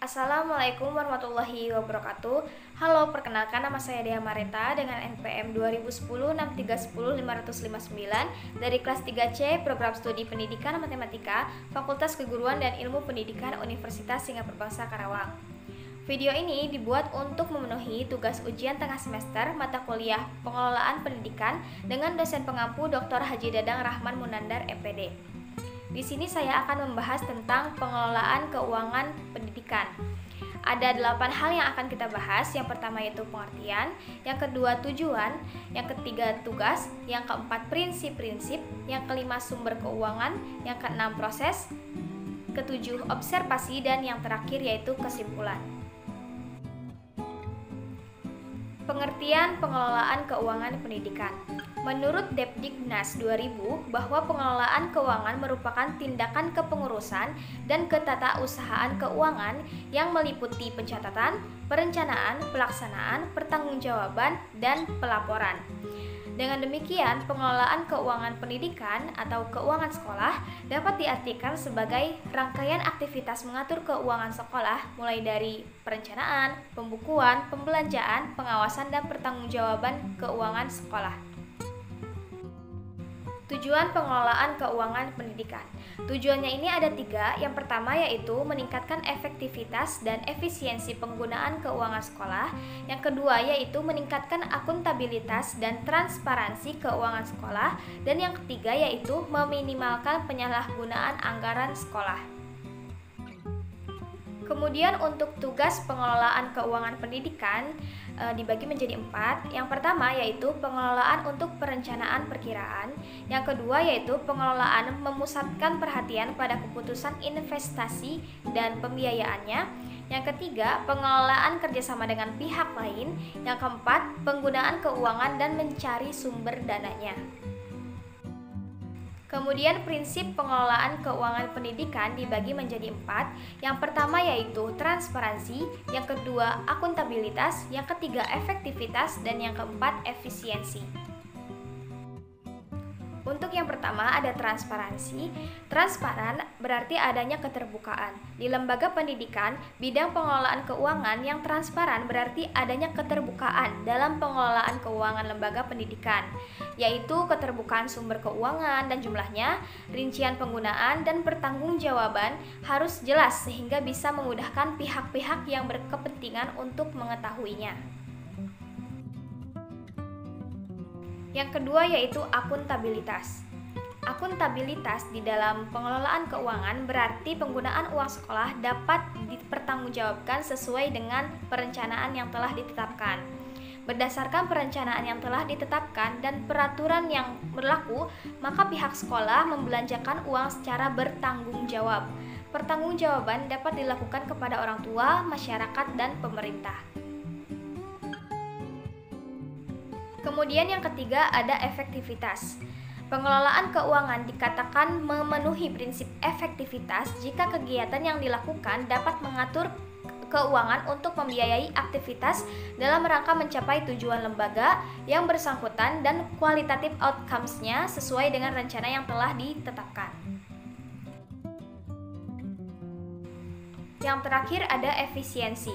Assalamualaikum warahmatullahi wabarakatuh. Halo, perkenalkan nama saya Dea Mareta dengan NPM 2010-6310-559 dari kelas 3C Program Studi Pendidikan Matematika Fakultas Keguruan dan Ilmu Pendidikan Universitas Singapura Bangsa Karawang. Video ini dibuat untuk memenuhi tugas ujian tengah semester mata kuliah Pengelolaan Pendidikan dengan dosen pengampu Dr. Haji Dadang Rahman Munandar, MPD. Di sini saya akan membahas tentang pengelolaan keuangan pendidikan. Ada 8 hal yang akan kita bahas. Yang pertama yaitu pengertian, yang kedua tujuan, yang ketiga tugas, yang keempat prinsip-prinsip, yang kelima sumber keuangan, yang keenam proses, ketujuh observasi, dan yang terakhir yaitu kesimpulan. Pengertian pengelolaan keuangan pendidikan. Menurut Depdiknas 2000 bahwa pengelolaan keuangan merupakan tindakan kepengurusan dan ketatausahaan keuangan yang meliputi pencatatan, perencanaan, pelaksanaan, pertanggungjawaban, dan pelaporan. Dengan demikian, pengelolaan keuangan pendidikan atau keuangan sekolah dapat diartikan sebagai rangkaian aktivitas mengatur keuangan sekolah mulai dari perencanaan, pembukuan, pembelanjaan, pengawasan, dan pertanggungjawaban keuangan sekolah. Tujuan pengelolaan keuangan pendidikan. Tujuannya ini ada 3. Yang pertama yaitu meningkatkan efektivitas dan efisiensi penggunaan keuangan sekolah. Yang kedua yaitu meningkatkan akuntabilitas dan transparansi keuangan sekolah. Dan yang ketiga yaitu meminimalkan penyalahgunaan anggaran sekolah. Kemudian untuk tugas pengelolaan keuangan pendidikan dibagi menjadi 4. Yang pertama yaitu pengelolaan untuk perencanaan perkiraan. Yang kedua yaitu pengelolaan memusatkan perhatian pada keputusan investasi dan pembiayaannya. Yang ketiga, pengelolaan kerjasama dengan pihak lain. Yang keempat, penggunaan keuangan dan mencari sumber dananya. Kemudian prinsip pengelolaan keuangan pendidikan dibagi menjadi 4. Yang pertama yaitu transparansi, yang kedua akuntabilitas, yang ketiga efektivitas, dan yang keempat efisiensi. Untuk yang pertama ada transparansi. Transparan berarti adanya keterbukaan. Di lembaga pendidikan, bidang pengelolaan keuangan yang transparan berarti adanya keterbukaan dalam pengelolaan keuangan lembaga pendidikan, yaitu keterbukaan sumber keuangan dan jumlahnya, rincian penggunaan, dan pertanggungjawaban harus jelas sehingga bisa memudahkan pihak-pihak yang berkepentingan untuk mengetahuinya. Yang kedua yaitu akuntabilitas. Akuntabilitas di dalam pengelolaan keuangan berarti penggunaan uang sekolah dapat dipertanggungjawabkan sesuai dengan perencanaan yang telah ditetapkan. Berdasarkan perencanaan yang telah ditetapkan dan peraturan yang berlaku, maka pihak sekolah membelanjakan uang secara bertanggung jawab. Pertanggungjawaban dapat dilakukan kepada orang tua, masyarakat, dan pemerintah. Kemudian yang ketiga ada efektivitas. Pengelolaan keuangan dikatakan memenuhi prinsip efektivitas jika kegiatan yang dilakukan dapat mengatur keuangan untuk membiayai aktivitas dalam rangka mencapai tujuan lembaga yang bersangkutan dan kualitatif outcomes-nya sesuai dengan rencana yang telah ditetapkan. Yang terakhir ada efisiensi.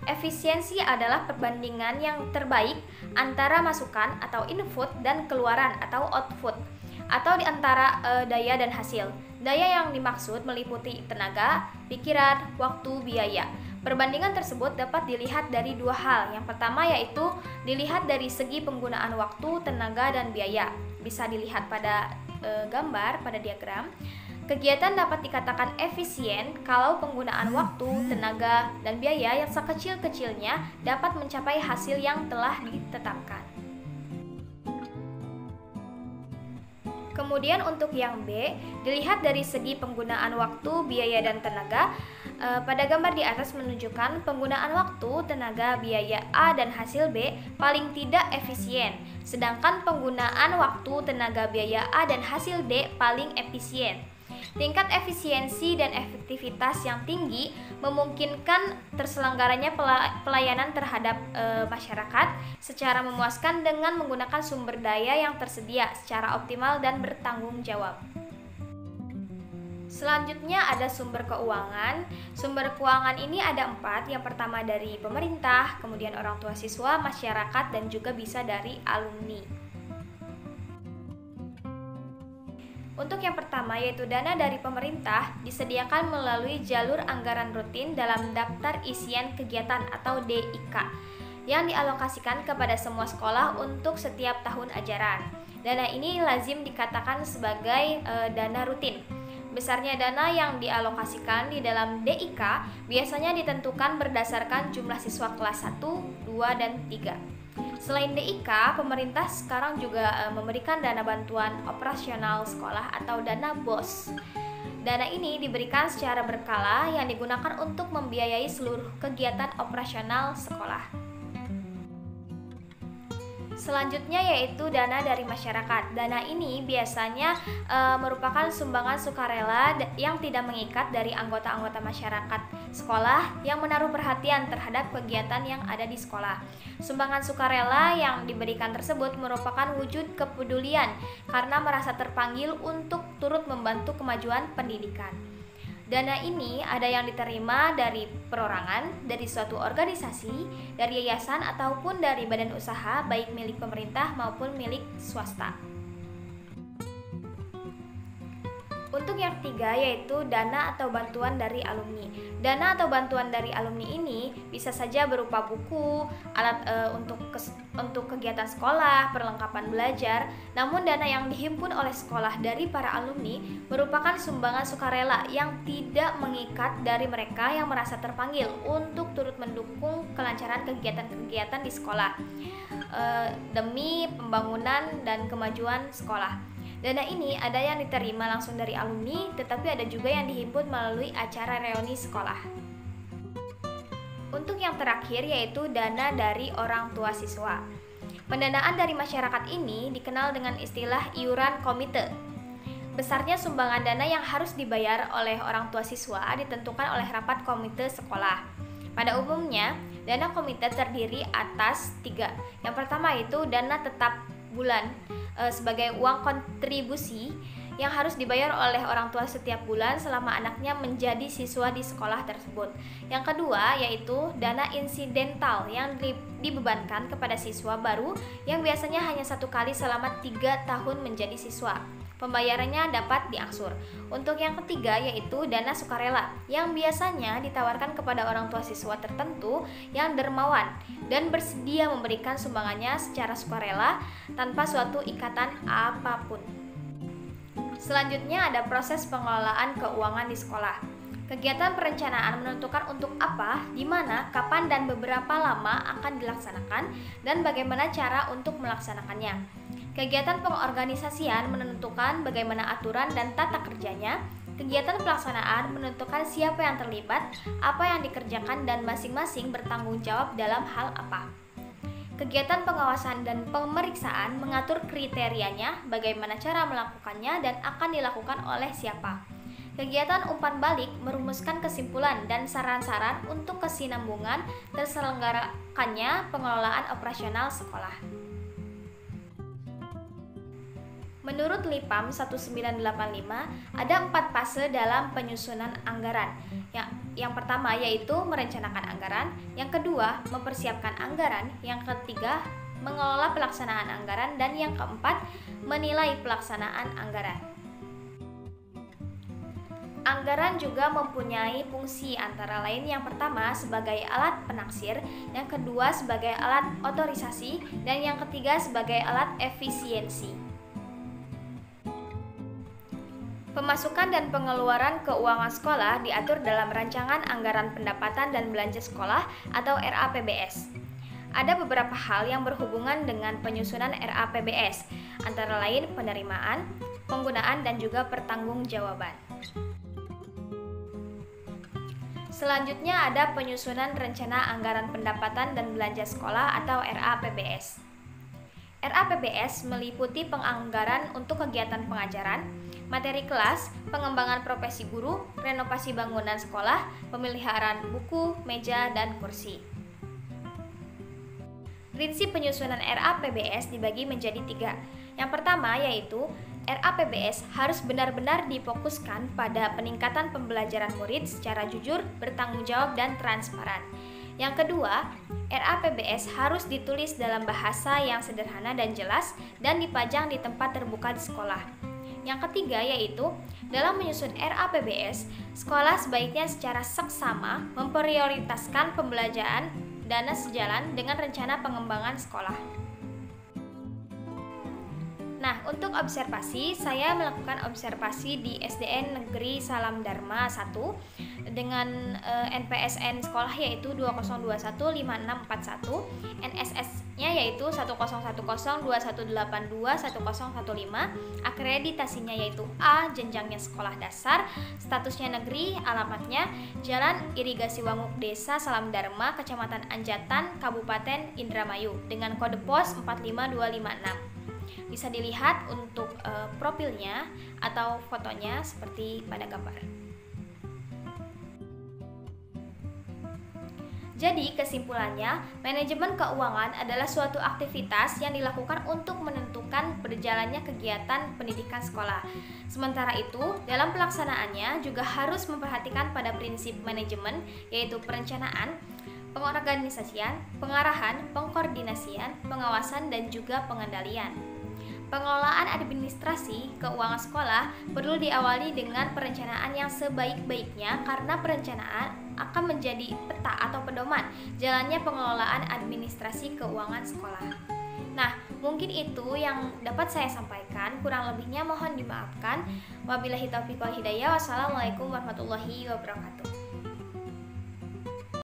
Efisiensi adalah perbandingan yang terbaik antara masukan atau input dan keluaran atau output, atau di antara daya dan hasil. Daya yang dimaksud meliputi tenaga, pikiran, waktu, biaya. Perbandingan tersebut dapat dilihat dari 2 hal. Yang pertama yaitu dilihat dari segi penggunaan waktu, tenaga, dan biaya. Bisa dilihat pada gambar, pada diagram. Kegiatan dapat dikatakan efisien kalau penggunaan waktu, tenaga, dan biaya yang sekecil-kecilnya dapat mencapai hasil yang telah ditetapkan. Kemudian untuk yang B, dilihat dari segi penggunaan waktu, biaya, dan tenaga. Pada gambar di atas menunjukkan penggunaan waktu, tenaga, biaya A dan hasil B paling tidak efisien, sedangkan penggunaan waktu, tenaga, biaya A dan hasil D paling efisien. Tingkat efisiensi dan efektivitas yang tinggi memungkinkan terselenggaranya pelayanan terhadap masyarakat secara memuaskan dengan menggunakan sumber daya yang tersedia secara optimal dan bertanggung jawab. Selanjutnya ada sumber keuangan. Sumber keuangan ini ada 4. Yang pertama dari pemerintah, kemudian orang tua siswa, masyarakat, dan juga bisa dari alumni. Untuk yang pertama yaitu dana dari pemerintah disediakan melalui jalur anggaran rutin dalam daftar isian kegiatan atau DIK yang dialokasikan kepada semua sekolah untuk setiap tahun ajaran. Dana ini lazim dikatakan sebagai dana rutin. Besarnya dana yang dialokasikan di dalam DIK biasanya ditentukan berdasarkan jumlah siswa kelas 1, 2, dan 3. Selain DIK, pemerintah sekarang juga memberikan dana bantuan operasional sekolah atau dana BOS. Dana ini diberikan secara berkala yang digunakan untuk membiayai seluruh kegiatan operasional sekolah. Selanjutnya yaitu dana dari masyarakat. Dana ini biasanya merupakan sumbangan sukarela yang tidak mengikat dari anggota-anggota masyarakat sekolah yang menaruh perhatian terhadap kegiatan yang ada di sekolah. Sumbangan sukarela yang diberikan tersebut merupakan wujud kepedulian karena merasa terpanggil untuk turut membantu kemajuan pendidikan. Dana ini ada yang diterima dari perorangan, dari suatu organisasi, dari yayasan, ataupun dari badan usaha baik milik pemerintah maupun milik swasta. Untuk yang ketiga yaitu dana atau bantuan dari alumni. Dana atau bantuan dari alumni ini bisa saja berupa buku, alat untuk kegiatan sekolah, perlengkapan belajar. Namun dana yang dihimpun oleh sekolah dari para alumni merupakan sumbangan sukarela yang tidak mengikat dari mereka yang merasa terpanggil untuk turut mendukung kelancaran kegiatan-kegiatan di sekolah demi pembangunan dan kemajuan sekolah. Dana ini ada yang diterima langsung dari alumni, tetapi ada juga yang dihimpun melalui acara reuni sekolah. Untuk yang terakhir yaitu dana dari orang tua siswa. Pendanaan dari masyarakat ini dikenal dengan istilah iuran komite. Besarnya sumbangan dana yang harus dibayar oleh orang tua siswa ditentukan oleh rapat komite sekolah. Pada umumnya, dana komite terdiri atas 3. Yang pertama itu dana tetap bulan sebagai uang kontribusi yang harus dibayar oleh orang tua setiap bulan selama anaknya menjadi siswa di sekolah tersebut. Yang kedua yaitu dana insidental yang dibebankan kepada siswa baru yang biasanya hanya 1 kali selama 3 tahun menjadi siswa. Pembayarannya dapat diangsur. Untuk yang ketiga yaitu dana sukarela yang biasanya ditawarkan kepada orang tua siswa tertentu yang dermawan dan bersedia memberikan sumbangannya secara sukarela tanpa suatu ikatan apapun. Selanjutnya ada proses pengelolaan keuangan di sekolah. Kegiatan perencanaan menentukan untuk apa, di mana, kapan, dan beberapa lama akan dilaksanakan dan bagaimana cara untuk melaksanakannya. Kegiatan pengorganisasian menentukan bagaimana aturan dan tata kerjanya. Kegiatan pelaksanaan menentukan siapa yang terlibat, apa yang dikerjakan, dan masing-masing bertanggung jawab dalam hal apa. Kegiatan pengawasan dan pemeriksaan mengatur kriterianya, bagaimana cara melakukannya, dan akan dilakukan oleh siapa. Kegiatan umpan balik merumuskan kesimpulan dan saran-saran untuk kesinambungan terselenggarakannya pengelolaan operasional sekolah. Menurut LIPAM 1985, ada 4 fase dalam penyusunan anggaran. Yang pertama yaitu merencanakan anggaran, yang kedua mempersiapkan anggaran, yang ketiga mengelola pelaksanaan anggaran, dan yang keempat menilai pelaksanaan anggaran. Anggaran juga mempunyai fungsi antara lain yang pertama sebagai alat penaksir, yang kedua sebagai alat otorisasi, dan yang ketiga sebagai alat efisiensi. Pemasukan dan pengeluaran keuangan sekolah diatur dalam Rancangan Anggaran Pendapatan dan Belanja Sekolah atau RAPBS. Ada beberapa hal yang berhubungan dengan penyusunan RAPBS, antara lain penerimaan, penggunaan, dan juga pertanggungjawaban. Selanjutnya ada penyusunan Rencana Anggaran Pendapatan dan Belanja Sekolah atau RAPBS. RAPBS meliputi penganggaran untuk kegiatan pengajaran, materi kelas, pengembangan profesi guru, renovasi bangunan sekolah, pemeliharaan buku, meja, dan kursi. Prinsip penyusunan RAPBS dibagi menjadi 3. Yang pertama yaitu RAPBS harus benar-benar difokuskan pada peningkatan pembelajaran murid secara jujur, bertanggung jawab, dan transparan. Yang kedua, RAPBS harus ditulis dalam bahasa yang sederhana dan jelas dan dipajang di tempat terbuka di sekolah. Yang ketiga yaitu dalam menyusun RAPBS, sekolah sebaiknya secara seksama memprioritaskan pembelajaran dana sejalan dengan rencana pengembangan sekolah. Nah, untuk observasi, saya melakukan observasi di SDN Negeri Salam Dharma 1 dengan NPSN sekolah yaitu 20215641, NSS-nya yaitu 101021821015, akreditasinya yaitu A, jenjangnya sekolah dasar, statusnya negeri, alamatnya Jalan Irigasi Wanguk Desa Salam Dharma, Kecamatan Anjatan, Kabupaten Indramayu dengan kode pos 45256. Bisa dilihat untuk profilnya atau fotonya seperti pada gambar. Jadi kesimpulannya, manajemen keuangan adalah suatu aktivitas yang dilakukan untuk menentukan berjalannya kegiatan pendidikan sekolah. Sementara itu, dalam pelaksanaannya juga harus memperhatikan pada prinsip manajemen, yaitu perencanaan, pengorganisasian, pengarahan, pengkoordinasian, pengawasan, dan juga pengendalian. Pengelolaan administrasi keuangan sekolah perlu diawali dengan perencanaan yang sebaik-baiknya karena perencanaan akan menjadi peta atau pedoman jalannya pengelolaan administrasi keuangan sekolah. Nah, mungkin itu yang dapat saya sampaikan, kurang lebihnya mohon dimaafkan. Wabillahi taufiq wal hidayah. Wassalamualaikum warahmatullahi wabarakatuh.